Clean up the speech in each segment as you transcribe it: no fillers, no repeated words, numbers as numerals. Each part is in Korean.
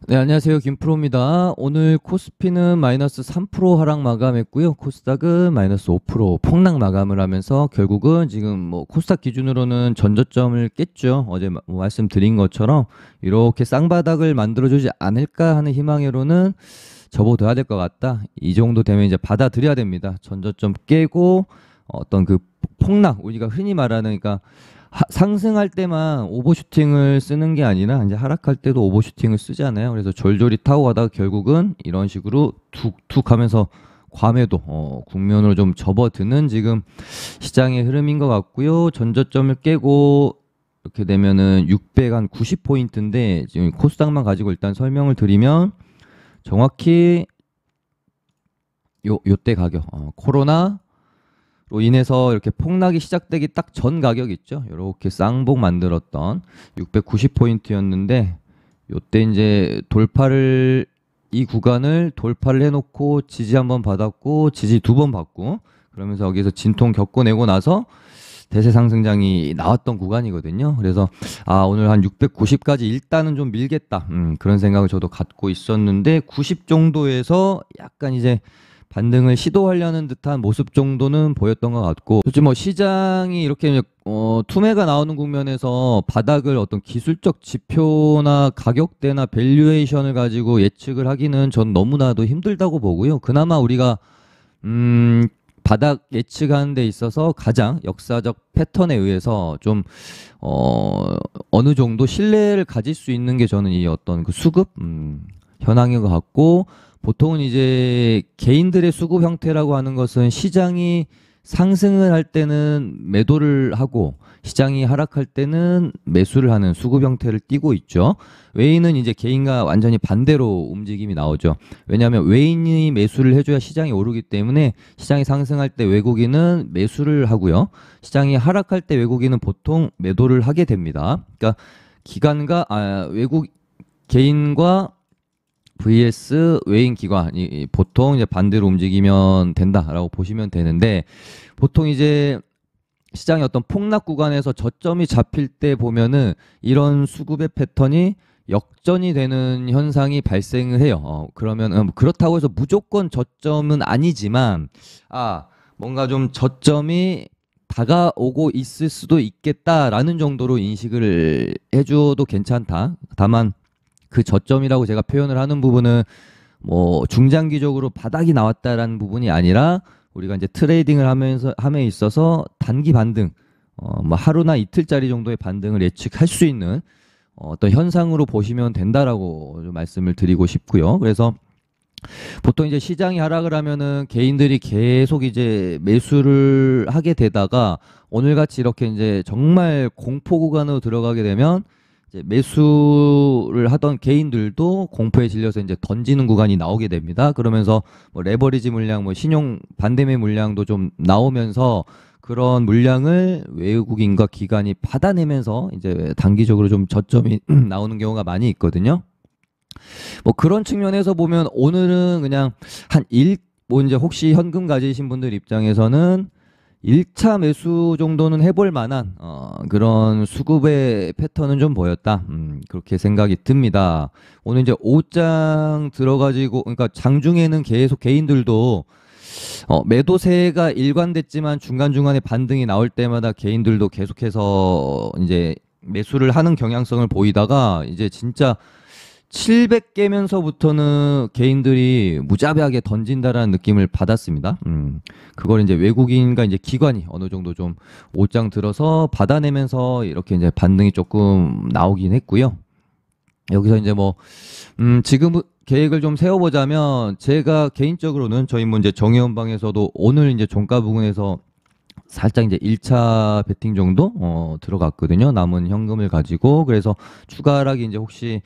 네, 안녕하세요. 김프로입니다. 오늘 코스피는 마이너스 3% 하락 마감했고요. 코스닥은 마이너스 5% 폭락 마감을 하면서 결국은 지금 뭐 코스닥 기준으로는 전저점을 깼죠. 어제 말씀드린 것처럼 이렇게 쌍바닥을 만들어주지 않을까 하는 희망으로는 접어둬야 될 것 같다. 이 정도 되면 이제 받아들여야 됩니다. 전저점 깨고 어떤 그 폭락, 우리가 흔히 말하는 그러니까 상승할 때만 오버슈팅을 쓰는 게 아니라 이제 하락할 때도 오버슈팅을 쓰잖아요. 그래서 졸졸이 타고 가다가 결국은 이런 식으로 툭툭 하면서 과매도 국면으로 좀 접어드는 지금 시장의 흐름인 것 같고요. 전저점을 깨고 이렇게 되면은 600한 90포인트인데 지금 코스닥만 가지고 일단 설명을 드리면 정확히 요때 가격 코로나 로 인해서 이렇게 폭락이 시작되기 딱 전 가격 있죠. 이렇게 쌍봉 만들었던 690포인트였는데 요때 이제 이 구간을 돌파를 해놓고 지지 한번 받았고 지지 두 번 받고 그러면서 여기서 진통 겪어내고 나서 대세 상승장이 나왔던 구간이거든요. 그래서 오늘 한 690까지 일단은 좀 밀겠다. 그런 생각을 저도 갖고 있었는데 90 정도에서 약간 이제 반등을 시도하려는 듯한 모습 정도는 보였던 것 같고, 솔직히 뭐 시장이 이렇게 투매가 나오는 국면에서 바닥을 어떤 기술적 지표나 가격대나 밸류에이션을 가지고 예측을 하기는 전 너무나도 힘들다고 보고요. 그나마 우리가 바닥 예측하는 데 있어서 가장 역사적 패턴에 의해서 좀 어느 정도 신뢰를 가질 수 있는 게 저는 이 어떤 그 수급 현황인 것 같고, 보통은 이제 개인들의 수급 형태라고 하는 것은 시장이 상승을 할 때는 매도를 하고 시장이 하락할 때는 매수를 하는 수급 형태를 띠고 있죠. 외인은 이제 개인과 완전히 반대로 움직임이 나오죠. 왜냐하면 외인이 매수를 해줘야 시장이 오르기 때문에 시장이 상승할 때 외국인은 매수를 하고요. 시장이 하락할 때 외국인은 보통 매도를 하게 됩니다. 그러니까 기관과 외국 개인과 vs 외인 기관이 보통 이제 반대로 움직이면 된다라고 보시면 되는데, 보통 이제 시장의 어떤 폭락 구간에서 저점이 잡힐 때 보면은 이런 수급의 패턴이 역전이 되는 현상이 발생을 해요. 그러면 그렇다고 해서 무조건 저점은 아니지만 뭔가 좀 저점이 다가오고 있을 수도 있겠다라는 정도로 인식을 해줘도 괜찮다. 다만 그 저점이라고 제가 표현을 하는 부분은 뭐 중장기적으로 바닥이 나왔다라는 부분이 아니라 우리가 이제 트레이딩을 함에 있어서 단기 반등, 뭐 하루나 이틀짜리 정도의 반등을 예측할 수 있는 어떤 현상으로 보시면 된다라고 좀 말씀을 드리고 싶고요. 그래서 보통 이제 시장이 하락을 하면은 개인들이 계속 이제 매수를 하게 되다가 오늘같이 이렇게 이제 정말 공포 구간으로 들어가게 되면 이제 매수를 하던 개인들도 공포에 질려서 이제 던지는 구간이 나오게 됩니다. 그러면서 뭐 레버리지 물량, 뭐 신용 반대매 물량도 좀 나오면서 그런 물량을 외국인과 기관이 받아내면서 이제 단기적으로 좀 저점이 나오는 경우가 많이 있거든요. 뭐 그런 측면에서 보면 오늘은 그냥 뭐 이제 혹시 현금 가지신 분들 입장에서는 1차 매수 정도는 해볼 만한 그런 수급의 패턴은 좀 보였다. 그렇게 생각이 듭니다. 오늘 이제 5장 들어가지고, 그러니까 장중에는 계속 개인들도 매도세가 일관됐지만 중간중간에 반등이 나올 때마다 개인들도 계속해서 이제 매수를 하는 경향성을 보이다가 이제 진짜 700 깨면서부터는 개인들이 무자비하게 던진다라는 느낌을 받았습니다. 그걸 이제 외국인과 이제 기관이 어느 정도 좀 옷장 들어서 받아내면서 이렇게 이제 반등이 조금 나오긴 했고요. 여기서 이제 뭐, 지금 계획을 좀 세워보자면 제가 개인적으로는 저희 뭐 이제 정의원방에서도 오늘 이제 종가 부근에서 살짝 이제 1차 베팅 정도 들어갔거든요. 남은 현금을 가지고. 그래서 추가 하락이 이제 혹시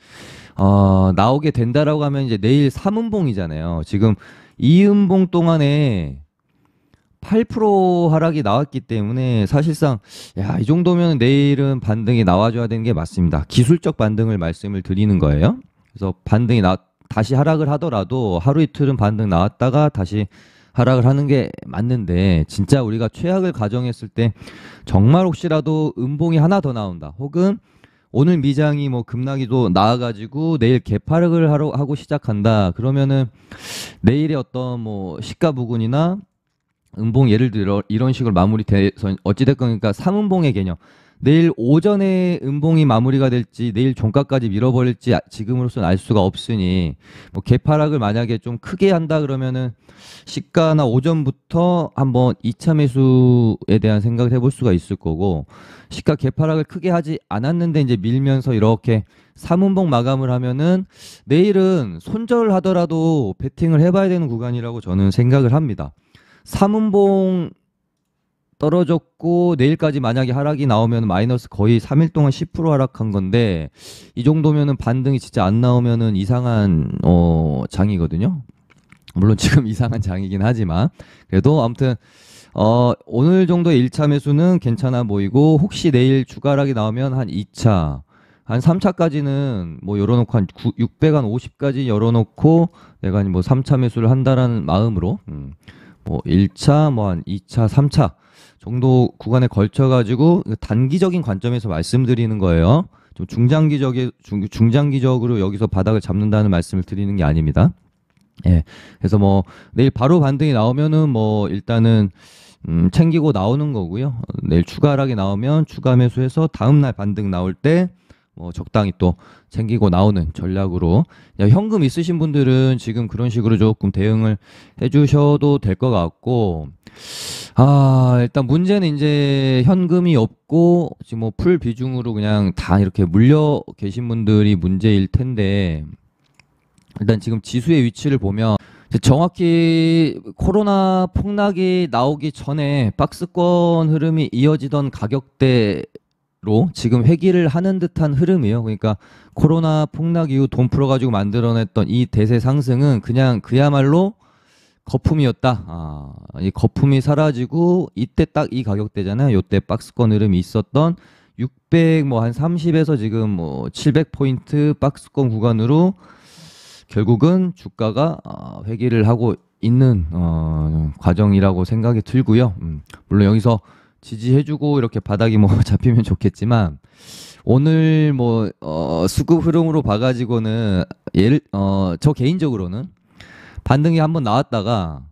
나오게 된다라고 하면 이제 내일 3음봉이잖아요. 지금 2음봉 동안에 8% 하락이 나왔기 때문에 사실상 이 정도면 내일은 반등이 나와줘야 되는 게 맞습니다. 기술적 반등을 말씀을 드리는 거예요. 그래서 다시 하락을 하더라도 하루 이틀은 반등 나왔다가 다시 하락을 하는 게 맞는데, 진짜 우리가 최악을 가정했을 때 정말 혹시라도 음봉이 하나 더 나온다, 혹은 오늘 미장이 뭐 급락이도 나와가지고 내일 개파락을 하고 시작한다. 그러면은 내일의 어떤 뭐 시가 부근이나 음봉 예를 들어 이런 식으로 마무리돼서 어찌됐건 그러니까 삼음봉의 개념. 내일 오전에 음봉이 마무리가 될지 내일 종가까지 밀어버릴지 지금으로서는 알 수가 없으니 뭐 개파락을 만약에 좀 크게 한다 그러면은 시가나 오전부터 한번 2차 매수에 대한 생각을 해볼 수가 있을 거고 시가 개파락을 크게 하지 않았는데 이제 밀면서 이렇게 삼음봉 마감을 하면은 내일은 손절 하더라도 베팅을 해봐야 되는 구간이라고 저는 생각을 합니다. 삼음봉 떨어졌고 내일까지 만약에 하락이 나오면 마이너스 거의 3일 동안 10% 하락한 건데 이 정도면은 반등이 진짜 안 나오면은 이상한 장이거든요. 물론 지금 이상한 장이긴 하지만 그래도 아무튼 오늘 정도의 1차 매수는 괜찮아 보이고 혹시 내일 추가 하락이 나오면 한 2차 한 3차까지는 뭐 열어놓고 한 650까지 열어놓고 내가 뭐 3차 매수를 한다라는 마음으로 뭐 1차 뭐 한 2차 3차 정도 구간에 걸쳐 가지고 단기적인 관점에서 말씀드리는 거예요. 좀 중장기적으로 여기서 바닥을 잡는다는 말씀을 드리는 게 아닙니다. 예. 그래서 뭐 내일 바로 반등이 나오면은 뭐 일단은 챙기고 나오는 거고요. 내일 추가 하락이 나오면 추가 매수해서 다음 날 반등 나올 때 뭐 적당히 또 챙기고 나오는 전략으로 현금 있으신 분들은 지금 그런 식으로 조금 대응을 해주셔도 될 것 같고 일단 문제는 이제 현금이 없고 지금 뭐 풀 비중으로 그냥 다 이렇게 물려 계신 분들이 문제일 텐데 일단 지금 지수의 위치를 보면 정확히 코로나 폭락이 나오기 전에 박스권 흐름이 이어지던 가격대로 지금 회귀를 하는 듯한 흐름이에요. 그러니까 코로나 폭락 이후 돈 풀어가지고 만들어냈던 이 대세 상승은 그냥 그야말로 거품이었다. 이 거품이 사라지고 이때 딱 이 가격대잖아요. 이때 박스권 흐름이 있었던 600 뭐 한 30에서 지금 뭐 700포인트 박스권 구간으로 결국은 주가가 회귀를 하고 있는 과정이라고 생각이 들고요. 물론 여기서 지지해주고 이렇게 바닥이 뭐 잡히면 좋겠지만 오늘 뭐 수급 흐름으로 봐가지고는 저 개인적으로는 반등이 한번 나왔다가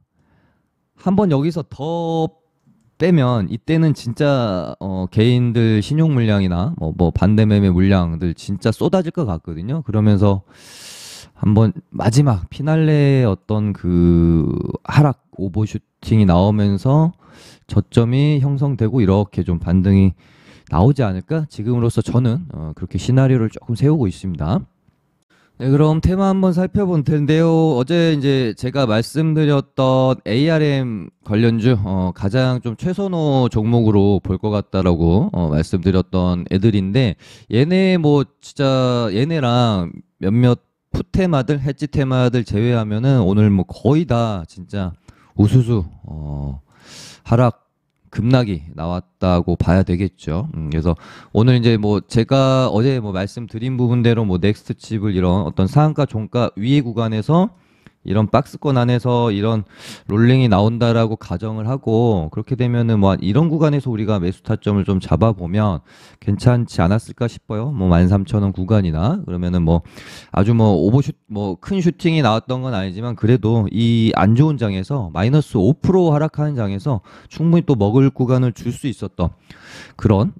한번 여기서 더 빼면 이때는 진짜 개인들 신용 물량이나 뭐 반대 매매 물량들 진짜 쏟아질 것 같거든요. 그러면서 한번 마지막 피날레 어떤 그 하락 오버슈팅이 나오면서 저점이 형성되고 이렇게 좀 반등이 나오지 않을까? 지금으로서 저는 그렇게 시나리오를 조금 세우고 있습니다. 네, 그럼 테마 한번 살펴볼 텐데요. 어제 이제 제가 말씀드렸던 ARM 관련주 가장 좀 최선호 종목으로 볼 것 같다라고 말씀드렸던 애들인데 얘네 뭐 진짜 얘네랑 몇몇 푸테마들, 해지 테마들 제외하면은 오늘 뭐 거의 다 진짜 우수수 하락 급락이 나왔다고 봐야 되겠죠. 그래서 오늘 이제 뭐 제가 어제 뭐 말씀드린 부분대로 뭐 넥스트 칩을 이런 어떤 상한가 종가 위의 구간에서 이런 박스권 안에서 이런 롤링이 나온다라고 가정을 하고 그렇게 되면은 뭐 이런 구간에서 우리가 매수 타점을 좀 잡아보면 괜찮지 않았을까 싶어요. 뭐 13,000원 구간이나 그러면은 뭐 아주 뭐 오버슛 뭐 큰 슈팅이 나왔던 건 아니지만 그래도 이 안 좋은 장에서 마이너스 5% 하락하는 장에서 충분히 또 먹을 구간을 줄 수 있었던 그런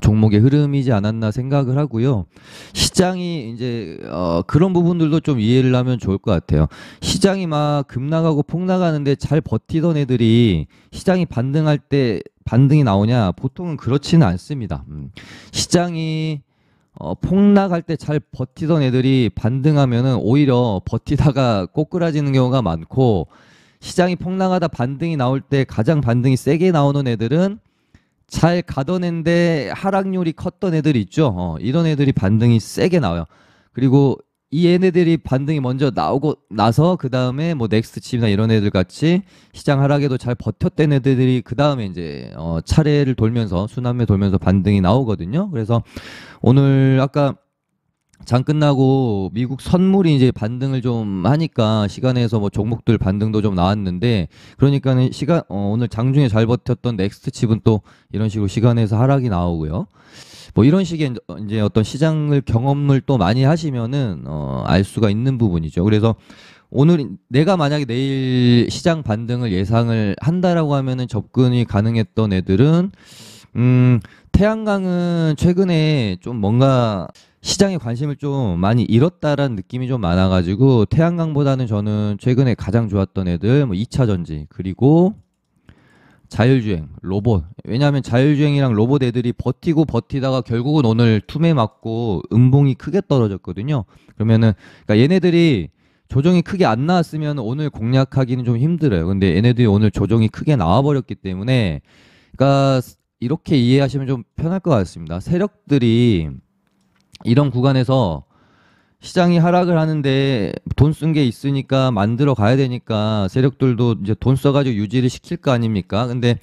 종목의 흐름이지 않았나 생각을 하고요. 시장이 이제 그런 부분들도 좀 이해를 하면 좋을 것 같아요. 시장이 막 급락하고 폭락하는데 잘 버티던 애들이 시장이 반등할 때 반등이 나오냐? 보통은 그렇지는 않습니다. 시장이 폭락할 때 잘 버티던 애들이 반등하면은 오히려 버티다가 꼬꾸라지는 경우가 많고 시장이 폭락하다 반등이 나올 때 가장 반등이 세게 나오는 애들은 잘 가던 애인데 하락률이 컸던 애들이 있죠. 이런 애들이 반등이 세게 나와요. 그리고 이 얘네들이 반등이 먼저 나오고 나서 그 다음에 뭐 넥스트 칩이나 이런 애들 같이 시장 하락에도 잘 버텼던 애들이 그 다음에 이제 차례를 돌면서 순환매 돌면서 반등이 나오거든요. 그래서 오늘 아까 장 끝나고 미국 선물이 이제 반등을 좀 하니까 시간에서 뭐 종목들 반등도 좀 나왔는데 그러니까는 오늘 장중에 잘 버텼던 넥스트 칩은 또 이런 식으로 시간에서 하락이 나오고요. 뭐 이런 식의 이제 어떤 시장을 경험을 또 많이 하시면은 알 수가 있는 부분이죠. 그래서 오늘 내가 만약에 내일 시장 반등을 예상을 한다라고 하면은 접근이 가능했던 애들은 태양광은 최근에 좀 뭔가 시장에 관심을 좀 많이 잃었다라는 느낌이 좀 많아가지고 태양광보다는 저는 최근에 가장 좋았던 애들 뭐 2차 전지 그리고 자율주행, 로봇. 왜냐하면 자율주행이랑 로봇 애들이 버티고 버티다가 결국은 오늘 투매 맞고 음봉이 크게 떨어졌거든요. 그러면은 그러니까 얘네들이 조정이 크게 안 나왔으면 오늘 공략하기는 좀 힘들어요. 근데 얘네들이 오늘 조정이 크게 나와버렸기 때문에 그러니까 이렇게 이해하시면 좀 편할 것 같습니다. 세력들이 이런 구간에서 시장이 하락을 하는데 돈 쓴 게 있으니까 만들어 가야 되니까 세력들도 이제 돈 써가지고 유지를 시킬 거 아닙니까? 근데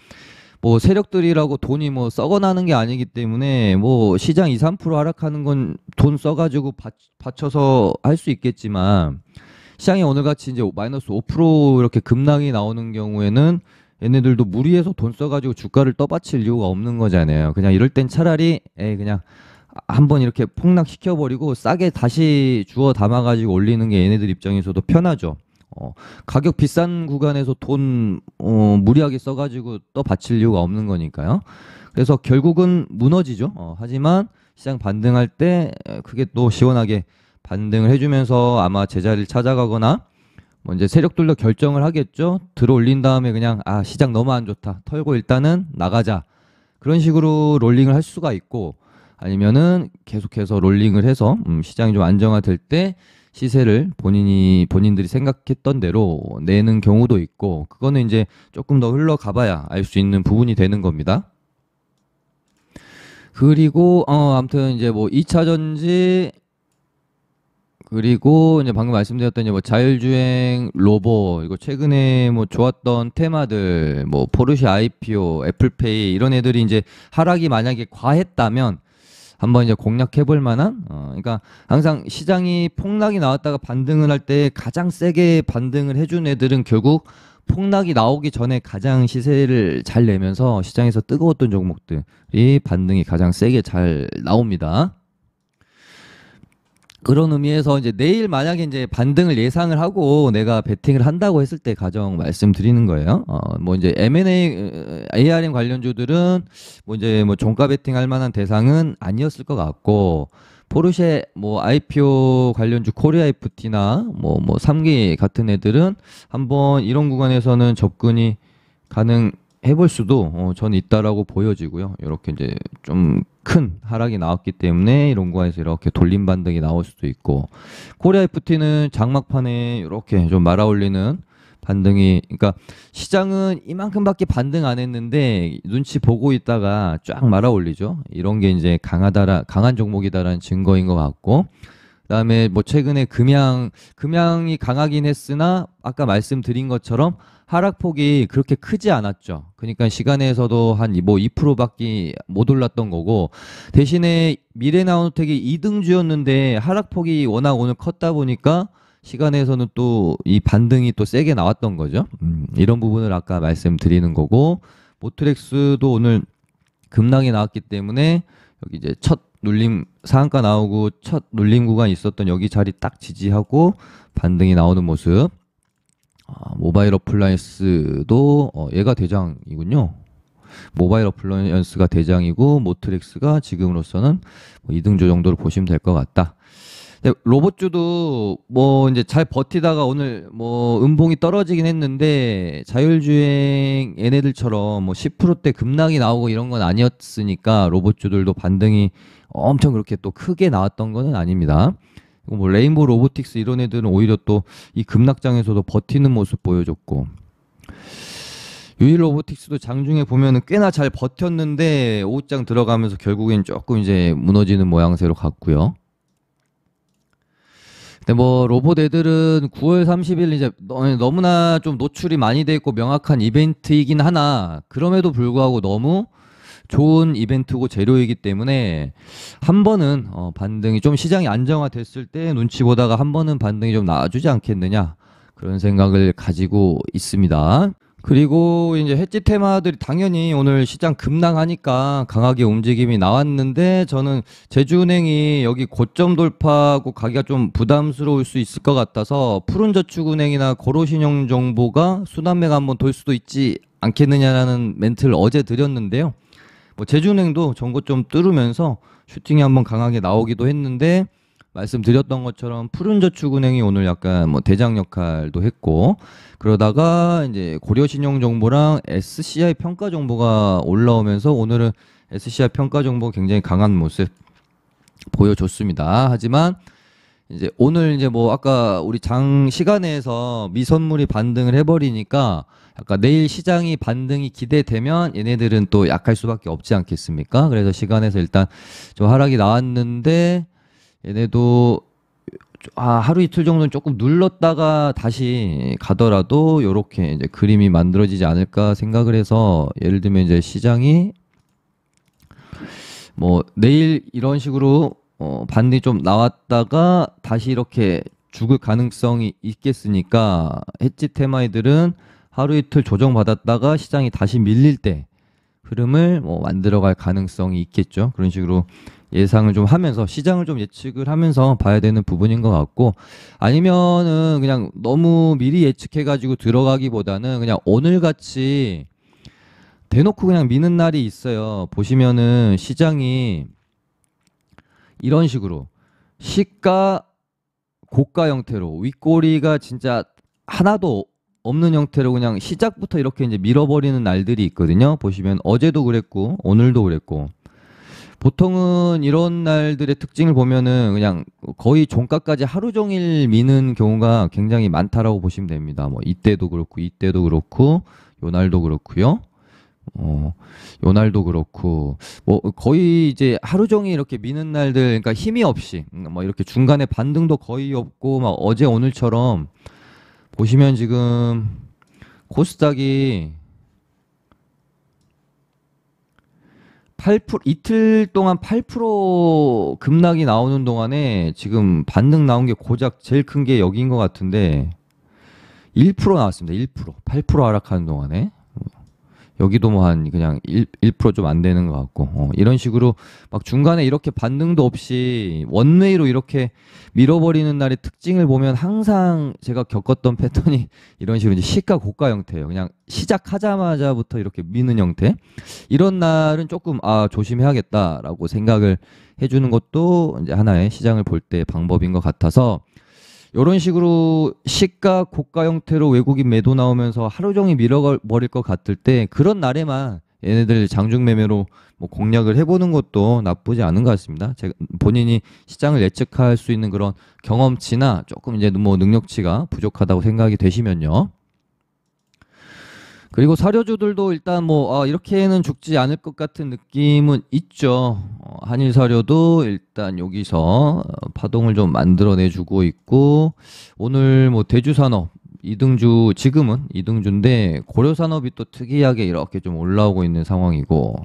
뭐 세력들이라고 돈이 뭐 썩어나는 게 아니기 때문에 뭐 시장 2, 3% 하락하는 건 돈 써가지고 받쳐서 할 수 있겠지만 시장이 오늘같이 이제 마이너스 5% 이렇게 급락이 나오는 경우에는 얘네들도 무리해서 돈 써가지고 주가를 떠받칠 이유가 없는 거잖아요. 그냥 이럴 땐 차라리 그냥 한번 이렇게 폭락시켜버리고 싸게 다시 주워 담아가지고 올리는 게 얘네들 입장에서도 편하죠. 가격 비싼 구간에서 돈 무리하게 써가지고 또 바칠 이유가 없는 거니까요. 그래서 결국은 무너지죠. 하지만 시장 반등할 때 그게 또 시원하게 반등을 해주면서 아마 제자리를 찾아가거나 뭐 이제 세력들도 결정을 하겠죠. 들어 올린 다음에 그냥 시장 너무 안 좋다 털고 일단은 나가자 그런 식으로 롤링을 할 수가 있고 아니면은 계속해서 롤링을 해서 시장이 좀 안정화될 때 시세를 본인들이 생각했던 대로 내는 경우도 있고 그거는 이제 조금 더 흘러가봐야 알 수 있는 부분이 되는 겁니다. 그리고 아무튼 이제 뭐 2차 전지 그리고 이제 방금 말씀드렸던 이제 뭐 자율주행 로봇 이거 최근에 뭐 좋았던 테마들 뭐 포르쉐 IPO, 애플페이 이런 애들이 이제 하락이 만약에 과했다면 한번 이제 공략해 볼 만한 그러니까 항상 시장이 폭락이 나왔다가 반등을 할 때 가장 세게 반등을 해준 애들은 결국 폭락이 나오기 전에 가장 시세를 잘 내면서 시장에서 뜨거웠던 종목들이 반등이 가장 세게 잘 나옵니다. 그런 의미에서 이제 내일 만약에 이제 반등을 예상을 하고 내가 베팅을 한다고 했을 때 가정 말씀드리는 거예요. 뭐 이제 M&A, ARM 관련주들은 뭐 이제 뭐 종가 베팅할 만한 대상은 아니었을 것 같고 포르쉐 뭐 IPO 관련주 코리아 FT나 뭐 3기 같은 애들은 한번 이런 구간에서는 접근이 가능해볼 수도 저는 있다라고 보여지고요. 이렇게 이제 좀 큰 하락이 나왔기 때문에 이런 구간에서 이렇게 돌림 반등이 나올 수도 있고 코리아 FT는 장막판에 이렇게 좀 말아올리는 반등이 그러니까 시장은 이만큼밖에 반등 안 했는데 눈치 보고 있다가 쫙 말아올리죠. 이런 게 이제 강한 종목이다라는 증거인 것 같고 그다음에 뭐 최근에 금양이 강하긴 했으나 아까 말씀드린 것처럼 하락폭이 그렇게 크지 않았죠. 그러니까 시간에서도 한 뭐 2%밖에 못 올랐던 거고 대신에 미래나노텍이 2등주였는데 하락폭이 워낙 오늘 컸다 보니까 시간에서는 또 이 반등이 또 세게 나왔던 거죠. 이런 부분을 아까 말씀드리는 거고 모트렉스도 오늘 급락이 나왔기 때문에 여기 이제 첫 눌림 상한가 나오고 첫 눌림 구간 있었던 여기 자리 딱 지지하고 반등이 나오는 모습. 모바일 어플라이언스도 얘가 대장이군요. 모바일 어플라이언스가 대장이고 모트렉스가 지금으로서는 뭐 2등조 정도로 보시면 될 것 같다. 근데 로봇주도 뭐 이제 잘 버티다가 오늘 뭐 음봉이 떨어지긴 했는데 자율주행 얘네들처럼 뭐 10%대 급락이 나오고 이런 건 아니었으니까 로봇주들도 반등이 엄청 그렇게 또 크게 나왔던 거는 아닙니다. 뭐 레인보우 로보틱스 이런 애들은 오히려 또 이 급락장에서도 버티는 모습 보여줬고 유일 로보틱스도 장중에 보면은 꽤나 잘 버텼는데 오후장 들어가면서 결국엔 조금 이제 무너지는 모양새로 갔고요. 근데 뭐 로봇 애들은 9월 30일 이제 너무나 좀 노출이 많이 돼 있고 명확한 이벤트이긴 하나 그럼에도 불구하고 너무 좋은 이벤트고 재료이기 때문에 한 번은 반등이 좀 시장이 안정화됐을 때 눈치 보다가 한 번은 반등이 좀 나와주지 않겠느냐 그런 생각을 가지고 있습니다. 그리고 이제 해지 테마들이 당연히 오늘 시장 급락하니까 강하게 움직임이 나왔는데 저는 제주은행이 여기 고점 돌파하고 가기가 좀 부담스러울 수 있을 것 같아서 푸른저축은행이나 고로신용정보가 순환매가 한번 돌 수도 있지 않겠느냐라는 멘트를 어제 드렸는데요. 뭐 제주은행도 전고점 뚫으면서 슈팅이 한번 강하게 나오기도 했는데 말씀드렸던 것처럼 푸른저축은행이 오늘 약간 뭐 대장 역할도 했고 그러다가 이제 고려신용정보랑 SCI 평가정보가 올라오면서 오늘은 SCI 평가정보 굉장히 강한 모습 보여줬습니다. 하지만 이제 오늘 이제 뭐 아까 우리 장 시간에서 미선물이 반등을 해버리니까 약간 내일 시장이 반등이 기대되면 얘네들은 또 약할 수밖에 없지 않겠습니까? 그래서 시간에서 일단 좀 하락이 나왔는데 얘네도 하루 이틀 정도는 조금 눌렀다가 다시 가더라도 요렇게 이제 그림이 만들어지지 않을까 생각을 해서 예를 들면 이제 시장이 뭐 내일 이런 식으로 반등이 좀 나왔다가 다시 이렇게 죽을 가능성이 있겠으니까 해지 테마이들은 하루 이틀 조정받았다가 시장이 다시 밀릴 때 흐름을 뭐 만들어갈 가능성이 있겠죠. 그런 식으로 예상을 좀 하면서 시장을 좀 예측을 하면서 봐야 되는 부분인 것 같고 아니면은 그냥 너무 미리 예측해가지고 들어가기보다는 그냥 오늘같이 대놓고 그냥 미는 날이 있어요. 보시면은 시장이 이런 식으로 시가 고가 형태로 윗꼬리가 진짜 하나도 없는 형태로 그냥 시작부터 이렇게 이제 밀어버리는 날들이 있거든요. 보시면 어제도 그랬고 오늘도 그랬고 보통은 이런 날들의 특징을 보면은 그냥 거의 종가까지 하루 종일 미는 경우가 굉장히 많다라고 보시면 됩니다. 뭐 이때도 그렇고 이때도 그렇고 요 날도 그렇고요. 요 날도 그렇고 뭐 거의 이제 하루 종일 이렇게 미는 날들 그러니까 힘이 없이 뭐 이렇게 중간에 반등도 거의 없고 막 어제 오늘처럼 보시면 지금 코스닥이 8% 이틀 동안 8% 급락이 나오는 동안에 지금 반등 나온 게 고작 제일 큰 게 여기인 것 같은데 1% 나왔습니다. 1% 8% 하락하는 동안에 여기도 뭐 한 그냥 1% 좀 안 되는 것 같고 이런 식으로 막 중간에 이렇게 반등도 없이 원웨이로 이렇게 밀어버리는 날의 특징을 보면 항상 제가 겪었던 패턴이 이런 식으로 이제 시가 고가 형태예요. 그냥 시작하자마자부터 이렇게 미는 형태. 이런 날은 조금 조심해야겠다라고 생각을 해주는 것도 이제 하나의 시장을 볼 때 방법인 것 같아서 이런 식으로 시가 고가 형태로 외국인 매도 나오면서 하루 종일 밀어버릴 것 같을 때 그런 날에만 얘네들 장중 매매로 뭐 공략을 해보는 것도 나쁘지 않은 것 같습니다. 제가 본인이 시장을 예측할 수 있는 그런 경험치나 조금 이제 뭐 능력치가 부족하다고 생각이 되시면요. 그리고 사료주들도 일단 뭐 이렇게는 죽지 않을 것 같은 느낌은 있죠. 한일 사료도 일단 여기서 파동을 좀 만들어내주고 있고 오늘 뭐 대주산업 2등주 지금은 2등주인데 고려산업이 또 특이하게 이렇게 좀 올라오고 있는 상황이고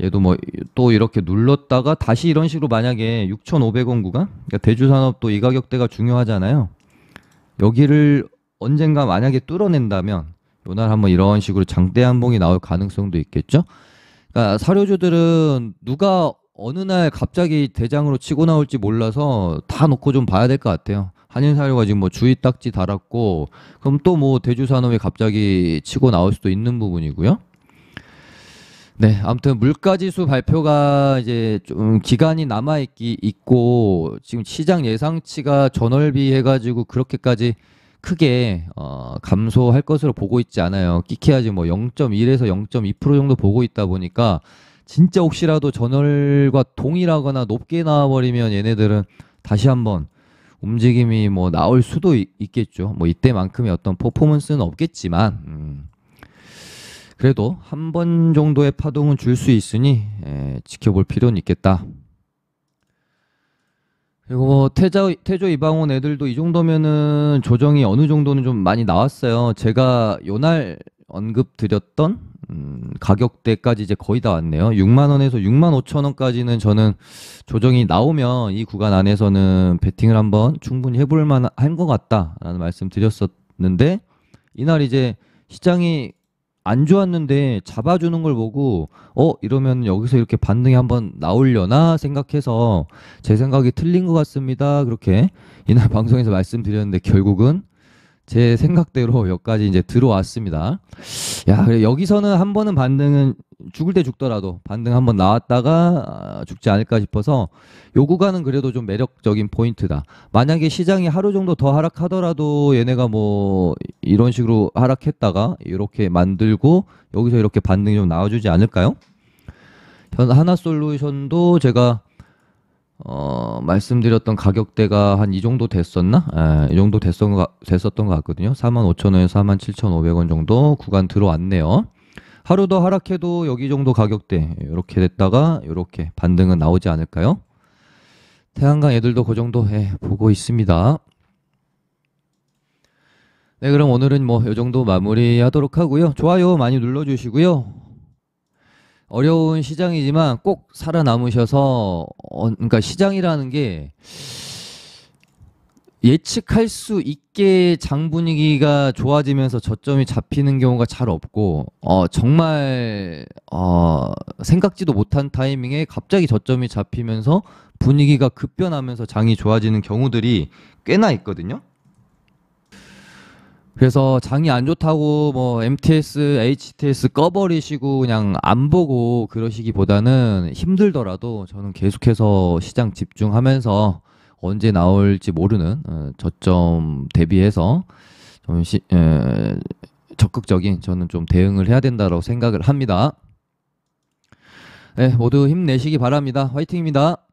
얘도 뭐 또 이렇게 눌렀다가 다시 이런 식으로 만약에 6,500원 구간 그러니까 대주산업도 이 가격대가 중요하잖아요. 여기를 언젠가 만약에 뚫어낸다면 요날 한번 이런 식으로 장대 한봉이 나올 가능성도 있겠죠. 그러니까 사료주들은 누가 어느 날 갑자기 대장으로 치고 나올지 몰라서 다 놓고 좀 봐야 될 것 같아요. 한일사료가 지금 뭐 주의 딱지 달았고 그럼 또 뭐 대주산업이 갑자기 치고 나올 수도 있는 부분이고요. 네, 아무튼 물가지수 발표가 이제 좀 기간이 있고 지금 시장 예상치가 전월비 해가지고 그렇게까지 크게 감소할 것으로 보고 있지 않아요. 끼케야지 뭐 0.1에서 0.2% 정도 보고 있다 보니까 진짜 혹시라도 전월과 동일하거나 높게 나와버리면 얘네들은 다시 한번 움직임이 뭐 나올 수도 있겠죠. 뭐 이때만큼의 어떤 퍼포먼스는 없겠지만 그래도 한 번 정도의 파동은 줄 수 있으니 지켜볼 필요는 있겠다. 그리고 뭐 태조 이방원 애들도 이 정도면은 조정이 어느 정도는 좀 많이 나왔어요. 제가 요날 언급 드렸던 가격대까지 이제 거의 다 왔네요. 6만 원에서 6만 5천 원까지는 저는 조정이 나오면 이 구간 안에서는 베팅을 한번 충분히 해볼 만한 것 같다라는 말씀 드렸었는데, 이날 이제 시장이 안 좋았는데 잡아주는 걸 보고 이러면 여기서 이렇게 반등이 한번 나오려나 생각해서 제 생각이 틀린 것 같습니다. 그렇게 이날 방송에서 말씀드렸는데 결국은 제 생각대로 여기까지 이제 들어왔습니다. 야, 그래 여기서는 한 번은 반등은 죽을 때 죽더라도 반등 한번 나왔다가 죽지 않을까 싶어서 요 구간은 그래도 좀 매력적인 포인트다. 만약에 시장이 하루 정도 더 하락하더라도 얘네가 뭐 이런 식으로 하락했다가 이렇게 만들고 여기서 이렇게 반등이 좀 나와주지 않을까요? 하나솔루션도 제가 말씀드렸던 가격대가 한 이 정도 됐었나? 이 정도 됐었던 것 같거든요. 45,000원에서 47,500원 정도 구간 들어왔네요. 하루 더 하락해도 여기 정도 가격대 이렇게 됐다가 이렇게 반등은 나오지 않을까요? 태양광 애들도 그 정도 보고 있습니다. 네, 그럼 오늘은 뭐 이 정도 마무리하도록 하고요. 좋아요 많이 눌러주시고요. 어려운 시장이지만 꼭 살아남으셔서 그러니까 시장이라는 게 예측할 수 있게 장 분위기가 좋아지면서 저점이 잡히는 경우가 잘 없고 정말 생각지도 못한 타이밍에 갑자기 저점이 잡히면서 분위기가 급변하면서 장이 좋아지는 경우들이 꽤나 있거든요. 그래서 장이 안 좋다고 뭐 MTS, HTS 꺼버리시고 그냥 안 보고 그러시기보다는 힘들더라도 저는 계속해서 시장 집중하면서 언제 나올지 모르는 저점 대비해서 좀 적극적인 저는 좀 대응을 해야 된다고 생각을 합니다. 네, 모두 힘내시기 바랍니다. 화이팅입니다.